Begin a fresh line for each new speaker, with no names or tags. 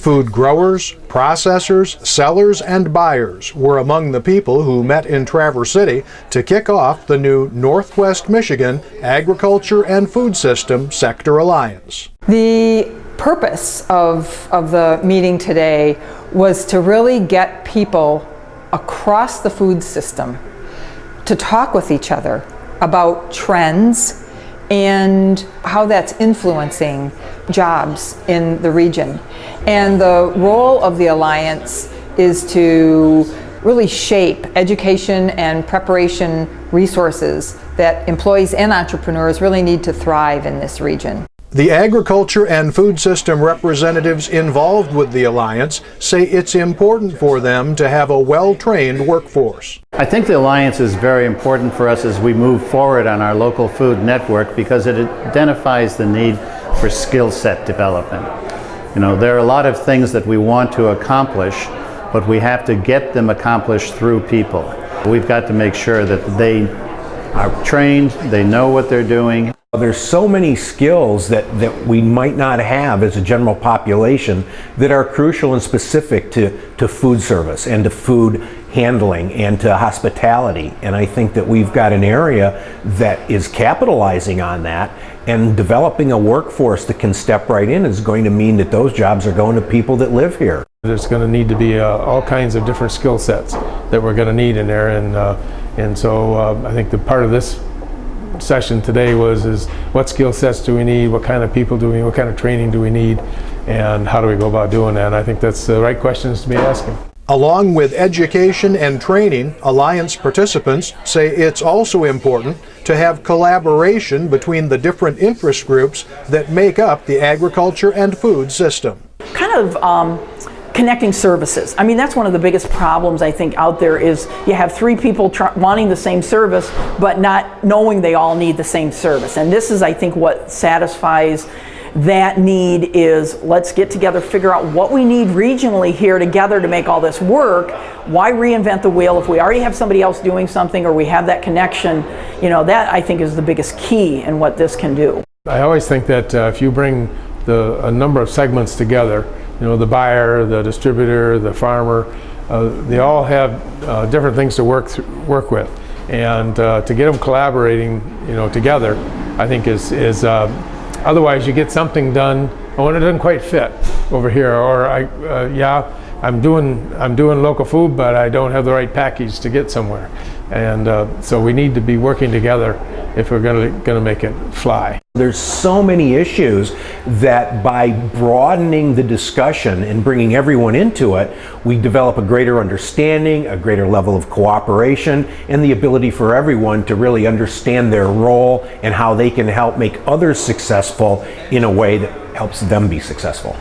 Food growers, processors, sellers, and buyers were among the people who met in Traverse City to kick off the new Northwest Michigan Agriculture and Food System Sector Alliance.
The purpose of the meeting today was to really get people across the food system to talk with each other about trends and how that's influencing jobs in the region. And the role of the Alliance is to really shape education and preparation resources that employees and entrepreneurs really need to thrive in this region.
The agriculture and food system representatives involved with the Alliance say it's important for them to have a well-trained workforce.
I think the Alliance is very important for us as we move forward on our local food network because it identifies the need for skill set development. You know, there are a lot of things that we want to accomplish, but we have to get them accomplished through people. We've got to make sure that they are trained, they know what they're doing.
There's so many skills that we might not have as a general population that are crucial and specific to food service and to food handling and to hospitality. And I think that we've got an area that is capitalizing on that, and developing a workforce that can step right in is going to mean that those jobs are going to people that live here.
There's going to need to be all kinds of different skill sets that we're going to need in there, and so I think the part of this session today is what skill sets do we need, what kind of people do we need, what kind of training do we need, and how do we go about doing that? And I think that's the right questions to be asking.
Along with education and training, Alliance participants say it's also important to have collaboration between the different interest groups that make up the agriculture and food system.
Kind of connecting services. I mean, that's one of the biggest problems I think out there is you have three people wanting the same service but not knowing they all need the same service. And this is, I think, what satisfies that need is let's get together, figure out what we need regionally here together to make all this work. Why reinvent the wheel if we already have somebody else doing something or we have that connection? You know, that I think is the biggest key in what this can do.
I always think that if you bring a number of segments together, you know, the buyer, the distributor, the farmer, they all have different things to work with, and to get them collaborating, you know, together, I think is otherwise you get something done, oh, and it doesn't quite fit over here, or I'm doing local food, but I don't have the right package to get somewhere, and so we need to be working together if we're going to make it fly.
There's so many issues that by broadening the discussion and bringing everyone into it, we develop a greater understanding, a greater level of cooperation, and the ability for everyone to really understand their role and how they can help make others successful in a way that helps them be successful.